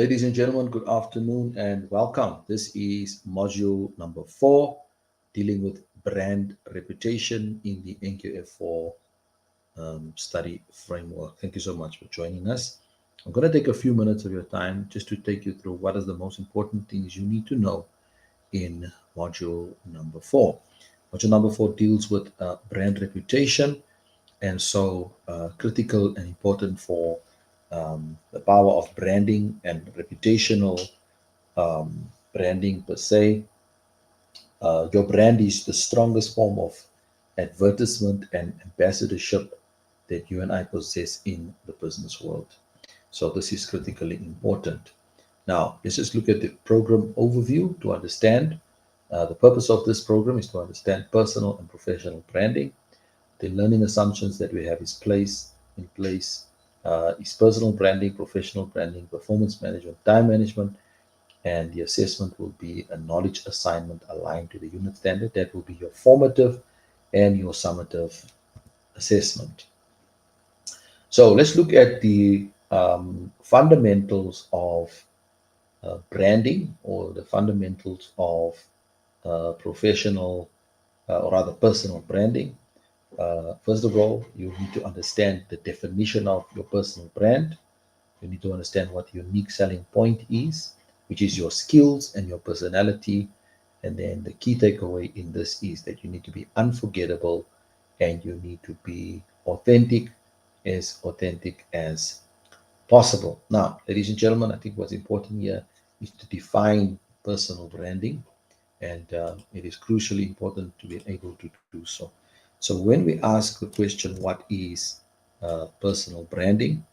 Ladies and gentlemen, good afternoon and welcome. This is module number 4, dealing with brand reputation in the NQF4 study framework. Thank you so much for joining us. I'm going to take a few minutes of your time just to take you through what are the most important things you need to know in module number 4. Module number 4 deals with brand reputation, and so critical and important for the power of branding and reputational branding per se. Your brand is the strongest form of advertisement and ambassadorship that you and I possess in the business world. So this is critically important. Now, let's just look at the program overview to understand. The purpose of this program is to understand personal and professional branding. The learning assumptions that we have in place is personal branding, professional branding, performance management, time management, and the assessment will be a knowledge assignment aligned to the unit standard. That will be your formative and your summative assessment. So let's look at the fundamentals of branding, or the fundamentals of professional or rather personal branding. First of all, you need to understand the definition of your personal brand. You need to understand what your unique selling point is, which is your skills and your personality. And then the key takeaway in this is that you need to be unforgettable and you need to be authentic as possible. Now, ladies and gentlemen, I think what's important here is to define personal branding, and it is crucially important to be able to do so. So when we ask the question, what is personal branding?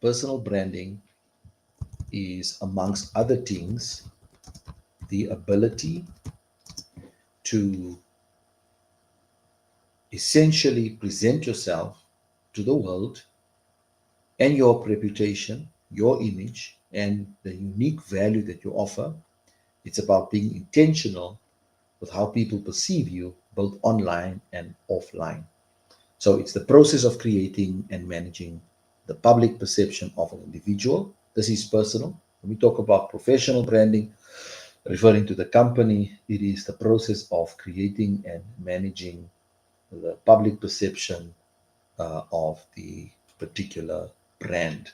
Personal branding is, amongst other things, the ability to essentially present yourself to the world and your reputation, your image, and the unique value that you offer. It's about being intentional with how people perceive you, both online and offline. So it's the process of creating and managing the public perception of an individual. This is personal. When we talk about professional branding, referring to the company, it is the process of creating and managing the public perception of the particular brand.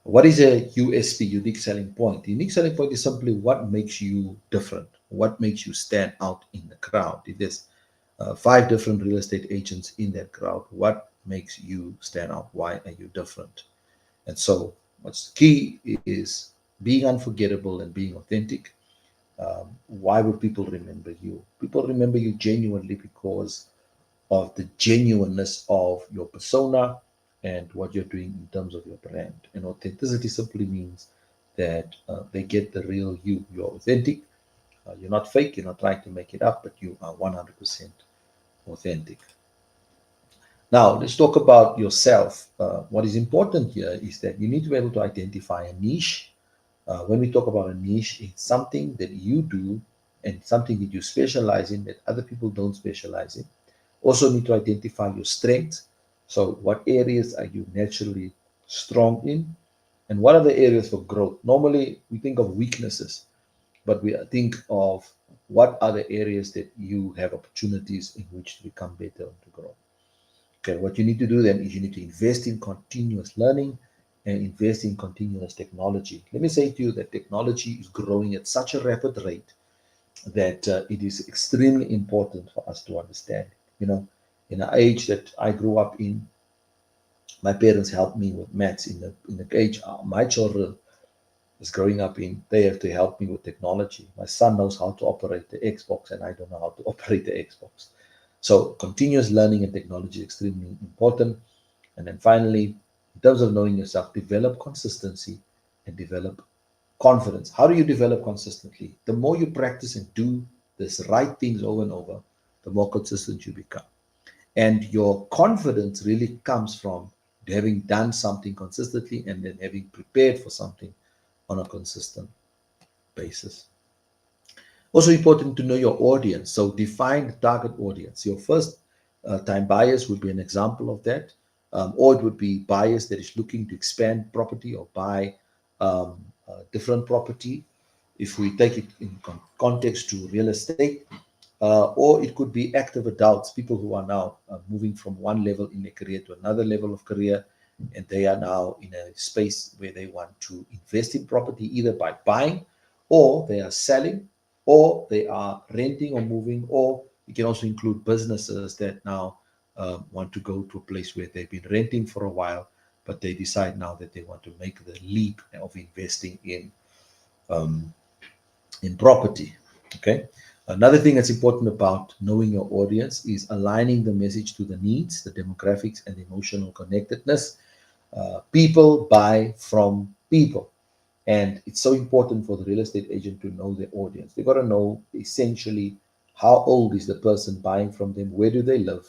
What is a USP, unique selling point? The unique selling point is simply what makes you different, what makes you stand out in the crowd. If there's 5 different real estate agents in that crowd, what makes you stand out? Why are you different? And so what's key is being unforgettable and being authentic. Why would people remember you? People remember you genuinely because of the genuineness of your persona and what you're doing in terms of your brand. And authenticity simply means that they get the real you. You're authentic. You're not fake. You're not trying to make it up, but you are 100% authentic. Now, let's talk about yourself. What is important here is that you need to be able to identify a niche. When we talk about a niche, it's something that you do and something that you specialize in that other people don't specialize in. Also need to identify your strengths. So what areas are you naturally strong in? And what are the areas for growth? Normally, we think of weaknesses, but we think of what are the areas that you have opportunities in which to become better and to grow. Okay, what you need to do then is you need to invest in continuous learning and invest in continuous technology. Let me say to you that technology is growing at such a rapid rate that it is extremely important for us to understand. You know, in the age that I grew up in, my parents helped me with maths. In the age my children is growing up in, they have to help me with technology. My son knows how to operate the Xbox, and I don't know how to operate the Xbox. So continuous learning and technology is extremely important. And then finally, in terms of knowing yourself, develop consistency and develop confidence. How do you develop consistently? The more you practice and do this right things over and over, the more consistent you become. And your confidence really comes from having done something consistently and then having prepared for something on a consistent basis. Also important to know your audience. So define the target audience. Your first time buyers would be an example of that. or it would be buyers that is looking to expand property or buy different property, if we take it in context to real estate. Or it could be active adults, people who are now moving from one level in their career to another level of career, and they are now in a space where they want to invest in property either by buying, or they are selling, or they are renting or moving, or you can also include businesses that now want to go to a place where they've been renting for a while, but they decide now that they want to make the leap of investing um, in property. Okay. Another thing that's important about knowing your audience is aligning the message to the needs, the demographics, and the emotional connectedness. People buy from people. And it's so important for the real estate agent to know their audience. They got to know essentially how old is the person buying from them, where do they live,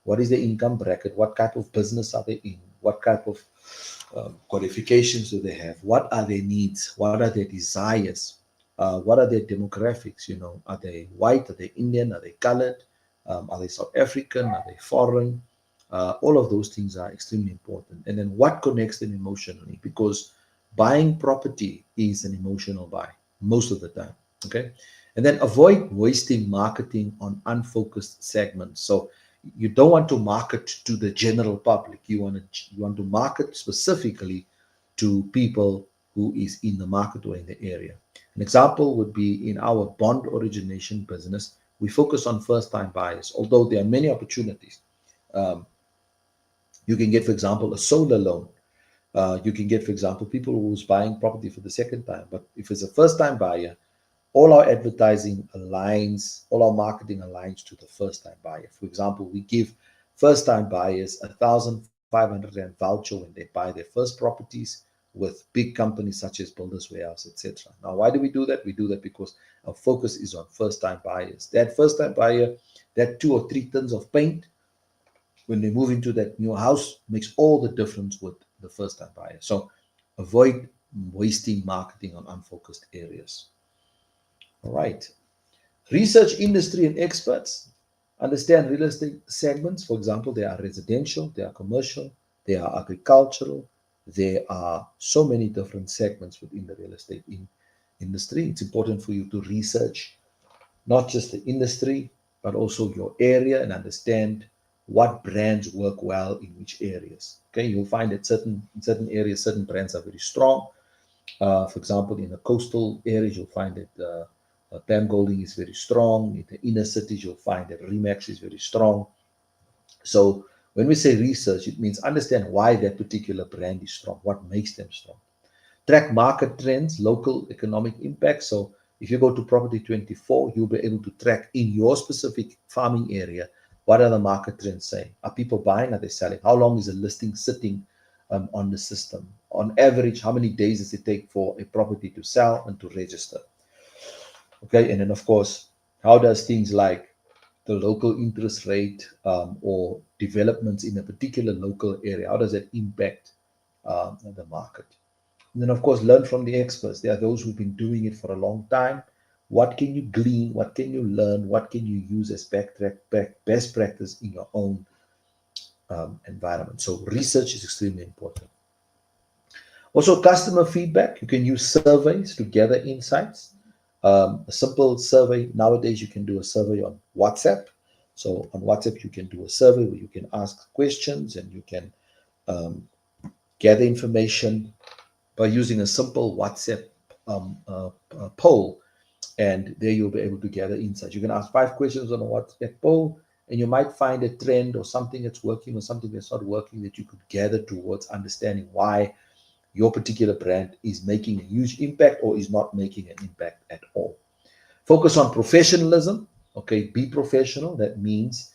what is their income bracket, what type of business are they in, what type of qualifications do they have, what are their needs, what are their desires, what are their demographics. Are they white, are they Indian, are they colored, are they South African, are they foreign? All of those things are extremely important. And then what connects them emotionally, because buying property is an emotional buy most of the time. Okay. And then avoid wasting marketing on unfocused segments. So you don't want to market to the general public. You want to market specifically to people who is in the market or in the area. An example would be in our bond origination business, we focus on first time buyers, although there are many opportunities. um, you can get, for example, a solar loan. You can get, for example, people who's buying property for the second time. But if it's a first time buyer, all our advertising aligns, all our marketing aligns to the first time buyer. For example, we give first time buyers 1,500 rand voucher when they buy their first properties with big companies such as Builders Warehouse, etc. Now, why do we do that? We do that because our focus is on first time buyers. That first time buyer, that 2 or 3 tons of paint when they move into that new house makes all the difference with the first time buyer. So avoid wasting marketing on unfocused areas. All right. Research industry and experts. Understand real estate segments. For example, there are residential, there are commercial, there are agricultural. There are so many different segments within the real estate industry. It's important for you to research not just the industry, but also your area, and understand what brands work well in which areas. Okay, you'll find that in certain areas, certain brands are very strong. For example, in the coastal areas, you'll find that Pam Golding is very strong. In the inner cities, you'll find that Remax is very strong. So when we say research, it means understand why that particular brand is strong, what makes them strong. Track market trends, local economic impact. So if you go to Property 24, you'll be able to track in your specific farming area, what are the market trends saying? Are people buying? Are they selling? How long is a listing sitting on the system? On average, how many days does it take for a property to sell and to register? Okay, and then of course, how does things like the local interest rate or developments in a particular local area, how does that impact the market? And then, of course, learn from the experts. There are those who've been doing it for a long time. What can you glean? What can you learn? What can you use as best practice in your own environment? So research is extremely important. Also, customer feedback. You can use surveys to gather insights. A simple survey, nowadays you can do a survey on WhatsApp. So on WhatsApp, you can do a survey where you can ask questions and you can um, gather information by using a simple WhatsApp poll, and there you'll be able to gather insights. You can ask 5 questions on a WhatsApp poll, and you might find a trend or something that's working or something that's not working that you could gather towards understanding why your particular brand is making a huge impact or is not making an impact at all. Focus on professionalism. Okay, be professional. That means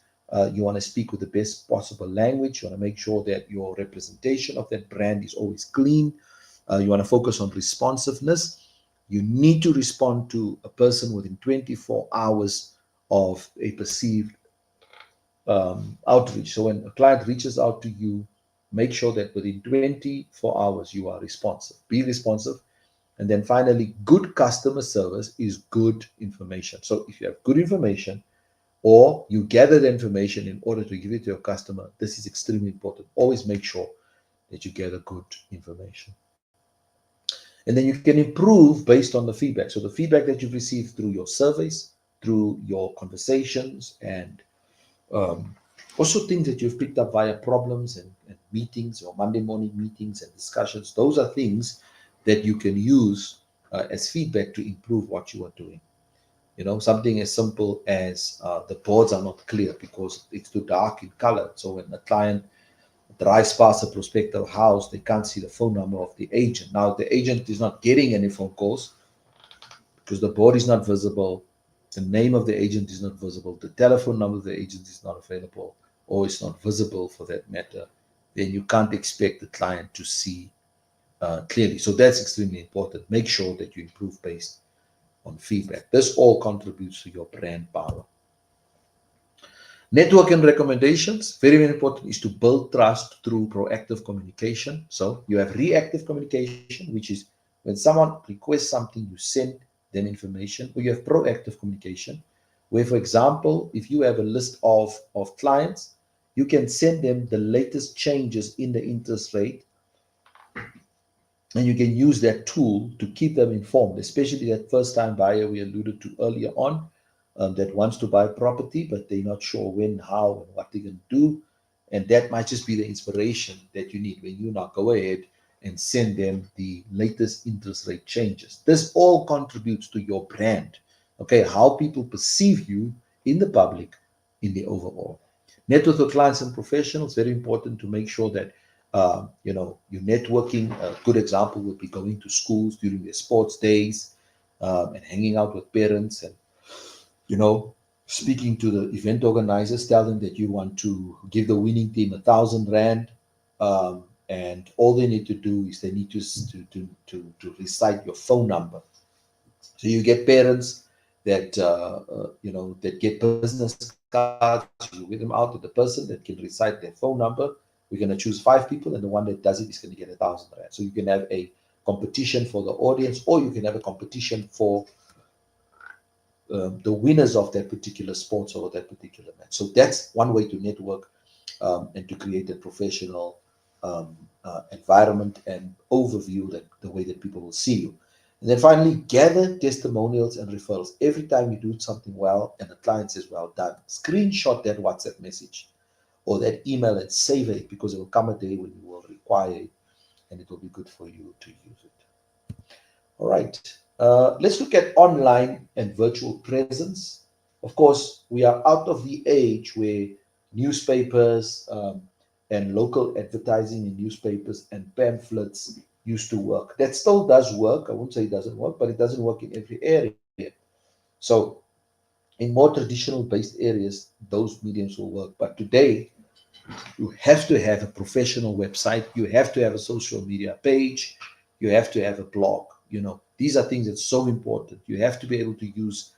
you want to speak with the best possible language. You want to make sure that your representation of that brand is always clean. You want to focus on responsiveness. You need to respond to a person within 24 hours of a perceived outreach. So when a client reaches out to you, make sure that within 24 hours you are responsive. Be responsive. And then finally, good customer service is good information. So if you have good information, or you gather the information in order to give it to your customer. This is extremely important. Always make sure that you gather good information. And then you can improve based on the feedback. So the feedback that you've received through your surveys, through your conversations, and um, also things that you've picked up via problems and meetings or Monday morning meetings and discussions. Those are things that you can use as feedback to improve what you are doing. Something as simple as the boards are not clear because it's too dark in color. So when the client drives past a prospective house, they can't see the phone number of the agent. Now, if the agent is not getting any phone calls because the board is not visible, the name of the agent is not visible, the telephone number of the agent is not available, or it's not visible for that matter, then you can't expect the client to see clearly. So that's extremely important. Make sure that you improve based on feedback. This all contributes to your brand power. Network and recommendations, very, very important, is to build trust through proactive communication. So you have reactive communication, which is when someone requests something, you send them information, or you have proactive communication, where, for example, if you have a list of clients, you can send them the latest changes in the interest rate, and you can use that tool to keep them informed, especially that first time buyer we alluded to earlier on, that wants to buy property, but they're not sure when, how, and what they're going to do. And that might just be the inspiration that you need when you now go ahead and send them the latest interest rate changes. This all contributes to your brand, okay, how people perceive you in the public, in the overall. Network with clients and professionals, very important to make sure that you're networking. A good example would be going to schools during their sports days, and hanging out with parents, and you know, speaking to the event organizers, tell them that you want to give the winning team 1,000 rand, and all they need to do is they need to recite your phone number. So you get parents that that get business cards. You give them out to the person that can recite their phone number. We're going to choose 5 people, and the one that does it is going to get 1,000 rand. So you can have a competition for the audience, or you can have a competition for the winners of that particular sports or that particular match. So that's one way to network, and to create a professional environment and overview that the way that people will see you. And then finally, gather testimonials and referrals. Every time you do something well and the client says, well done, screenshot that WhatsApp message or that email and save it, because it will come a day when you will require it and it will be good for you to use it. All right. Let's look at online and virtual presence. Of course, we are out of the age where newspapers and local advertising in newspapers and pamphlets used to work. That still does work. I won't say it doesn't work, but it doesn't work in every area. So, in more traditional based areas, those mediums will work. But today, you have to have a professional website. You have to have a social media page. You have to have a blog. These are things that's so important. You have to be able to use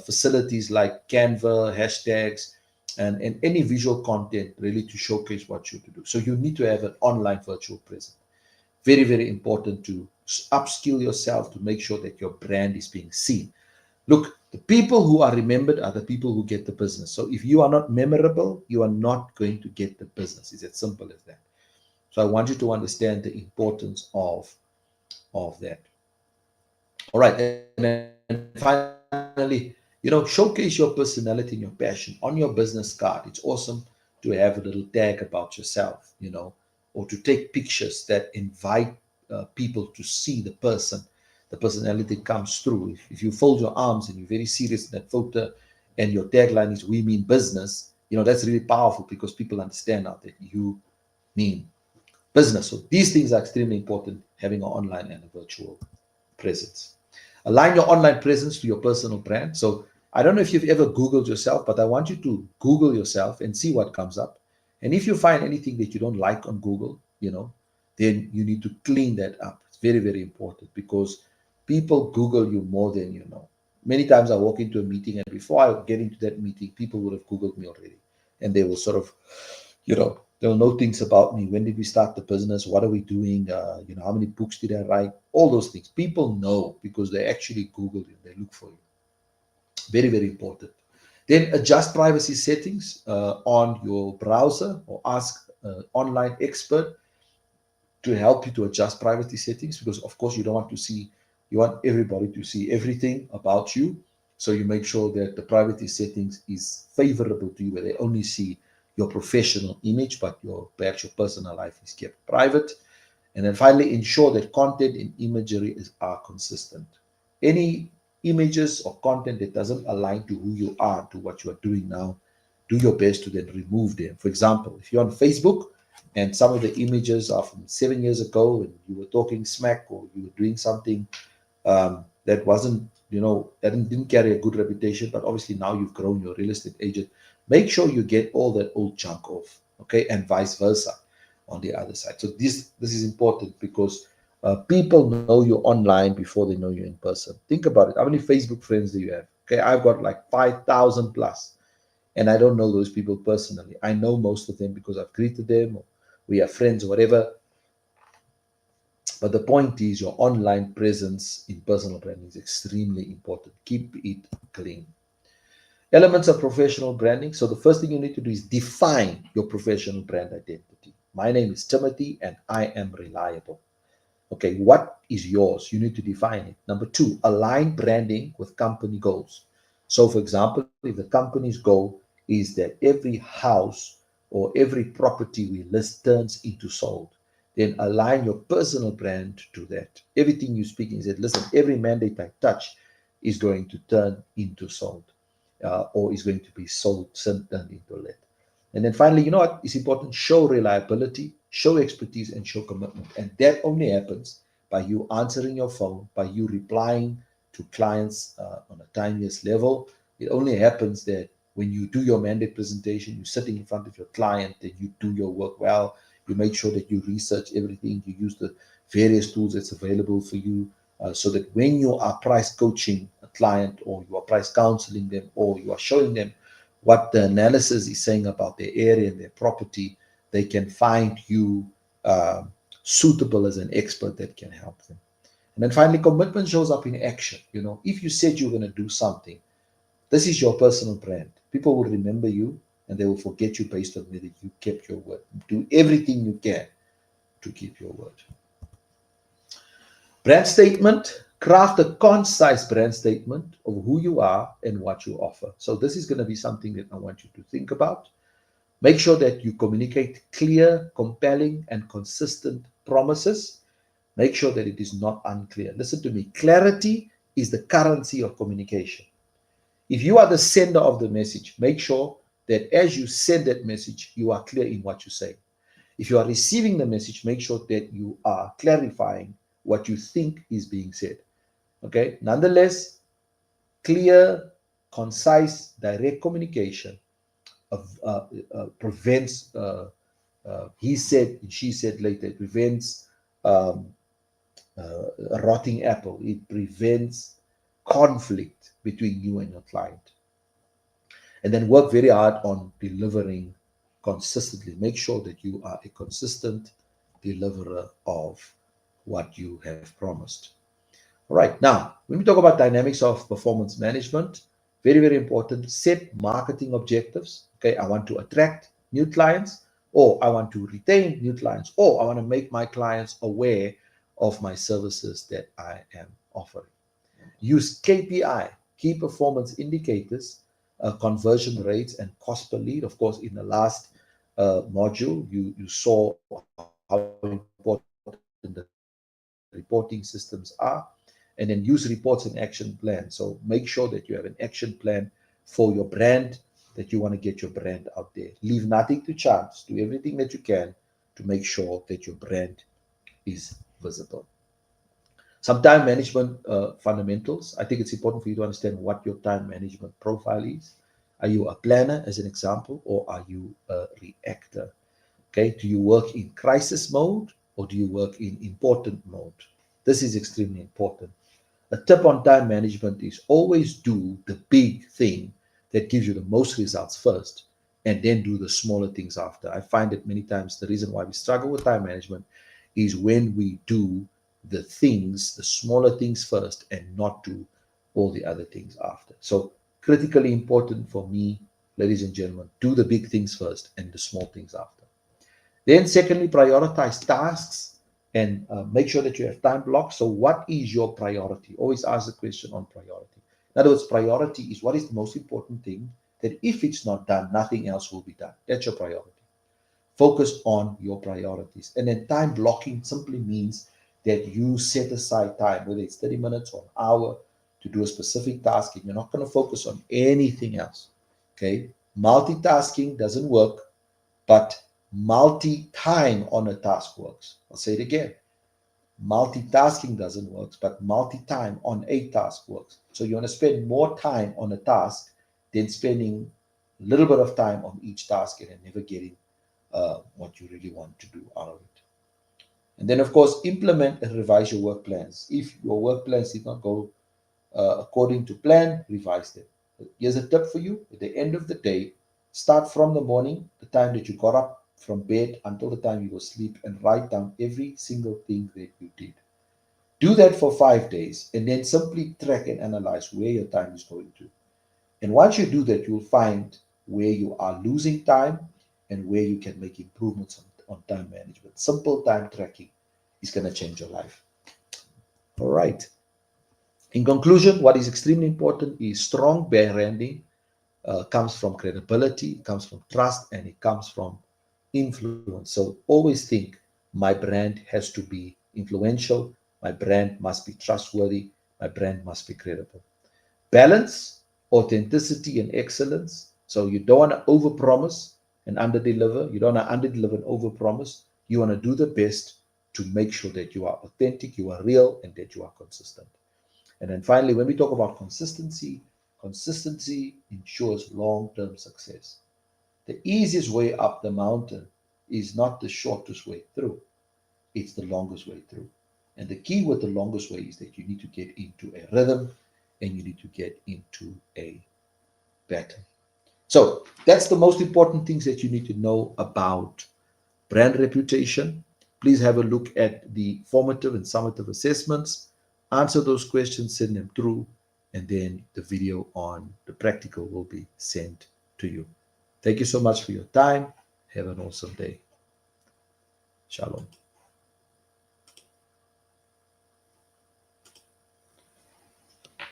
facilities like Canva, hashtags, and any visual content really to showcase what you to do. So you need to have an online virtual presence. Very, very important to upskill yourself to make sure that your brand is being seen. Look, the people who are remembered are the people who get the business. So if you are not memorable, you are not going to get the business. It's as simple as that. So I want you to understand the importance of that. All right, and then finally, showcase your personality and your passion on your business card. It's awesome to have a little tag about yourself, or to take pictures that invite people to see the personality comes through. If you fold your arms and you're very serious in that photo, and your tagline is "We mean business," that's really powerful because people understand now that you mean business. So these things are extremely important, having an online and a virtual presence. Align your online presence to your personal brand. So I don't know if you've ever Googled yourself, but I want you to Google yourself and see what comes up. And if you find anything that you don't like on Google, then you need to clean that up. It's very, very important because people Google you more than you know. Many times I walk into a meeting, and before I get into that meeting, people would have Googled me already. And they will sort of, they'll know things about me. When did we start the business? What are we doing? How many books did I write? All those things. People know because they actually Google you. They look for you. Very, very important. Then adjust privacy settings on your browser, or ask an online expert to help you to adjust privacy settings, because of course you want everybody to see everything about you. So you make sure that the privacy settings is favorable to you, where they only see your professional image, but your perhaps your personal life is kept private. And then finally, ensure that content and imagery are consistent. Any images or content that doesn't align to who you are, to what you are doing now, do your best to then remove them. For example, if you're on Facebook and some of the images are from 7 years ago and you were talking smack, or you were doing something that wasn't, that didn't carry a good reputation, but obviously now you've grown your real estate agent, make sure you get all that old junk off, okay, and vice versa on the other side. So this is important, because people know you online before they know you in person. Think about it. How many Facebook friends do you have? Okay, I've got like 5,000 plus, and I don't know those people personally. I know most of them because I've greeted them, or we are friends or whatever. But the point is, your online presence in personal branding is extremely important. Keep it clean. Elements of professional branding. So the first thing you need to do is define your professional brand identity. My name is Timothy and I am reliable. Okay, what is yours? You need to define it. Number two, align branding with company goals. So, for example, if the company's goal is that every house or every property we list turns into sold, then align your personal brand to that. Everything you speak in, said, listen, every mandate I touch is going to turn into sold, or is going to be sold, turned into let. And then finally, you know what is important? Show reliability, show expertise, and show commitment. And that only happens by you answering your phone, by you replying to clients on a timeliness level. It only happens that when you do your mandate presentation, you're sitting in front of your client, that you do your work well, you make sure that you research everything, you use the various tools that's available for you, so that when you are price coaching a client, or you are price counseling them, or you are showing them what the analysis is saying about their area and their property, they can find you uh, suitable as an expert that can help them. And then finally, commitment shows up in action. If you said you're going to do something, this is your personal brand. People will remember you, and they will forget you based on whether you kept your word. Do everything you can to keep your word. Brand statement. Craft a concise brand statement of who you are and what you offer. So this is going to be something that I want you to think about. Make sure that you communicate clear, compelling, and consistent promises. Make sure that it is not unclear. Listen to me. Clarity is the currency of communication. If you are the sender of the message, make sure that as you send that message, you are clear in what you say. If you are receiving the message, make sure that you are clarifying what you think is being said. Okay. Nonetheless, clear, concise, direct communication prevents he said and she said later. It prevents um, a rotting apple. It prevents conflict between you and your client. And then work very hard on delivering consistently. Make sure that you are a consistent deliverer of what you have promised. All right. Now, when we talk about dynamics of performance management, very, very important. Set marketing objectives. Okay. I want to attract new clients, or I want to retain new clients, or I want to make my clients aware of my services that I am offering. Use KPI, key performance indicators, conversion rates, and cost per lead. Of course, in the last module, you saw how important the reporting systems are. And then use reports and action plans. So make sure that you have an action plan for your brand, that you want to get your brand out there. Leave nothing to chance. Do everything that you can to make sure that your brand is visible. Some time management fundamentals. I think it's important for you to understand what your time management profile is. Are you a planner, as an example, or are you a reactor? Okay, do you work in crisis mode, or do you work in important mode? This is extremely important. A tip on time management is always do the big thing that gives you the most results first, and then do the smaller things after. I find that many times the reason why we struggle with time management is when we do the smaller things first, and not do all the other things after. So Critically important for me, ladies and gentlemen, do the big things first and the small things after. Then, secondly, prioritize tasks and make sure that you have time blocks. So, what is your priority? Always ask the question on priority. In other words, priority is what is the most important thing that if it's not done, nothing else will be done. That's your priority. Focus on your priorities. And then, time blocking simply means that you set aside time, whether it's 30 minutes or an hour, to do a specific task, and you're not going to focus on anything else. Okay? Multitasking doesn't work, but multi-time on a task works. I'll say it again. Multitasking doesn't work, but multi-time on a task works. So you want to spend more time on a task than spending a little bit of time on each task and then never getting what you really want to do out of it. And then, of course, implement and revise your work plans. If your work plans did not go according to plan, revise them. Here's a tip for you. At the end of the day, start from the morning, the time that you got up from bed until the time you go sleep, and write down every single thing that you did. Do that for 5 days and then simply track and analyze where your time is going to. And once you do that, you'll find where you are losing time and where you can make improvements on time management. Simple time tracking is going to change your life. All right. In conclusion, what is extremely important is strong branding comes from credibility, it comes from trust, and it comes from influence. So always think my brand has to be influential, my brand must be trustworthy, my brand must be credible. Balance, authenticity, and excellence. So you don't want to overpromise and underdeliver. You don't want to underdeliver and overpromise. You want to do the best to make sure that you are authentic, you are real, and that you are consistent. And then finally, when we talk about consistency, consistency ensures long-term success. The easiest way up the mountain is not the shortest way through, it's the longest way through. And the key with the longest way is that you need to get into a rhythm and you need to get into a pattern. So that's the most important things that you need to know about brand reputation. Please have a look at the formative and summative assessments. Answer those questions, send them through, and then the video on the practical will be sent to you. Thank you so much for your time. Have an awesome day. Shalom.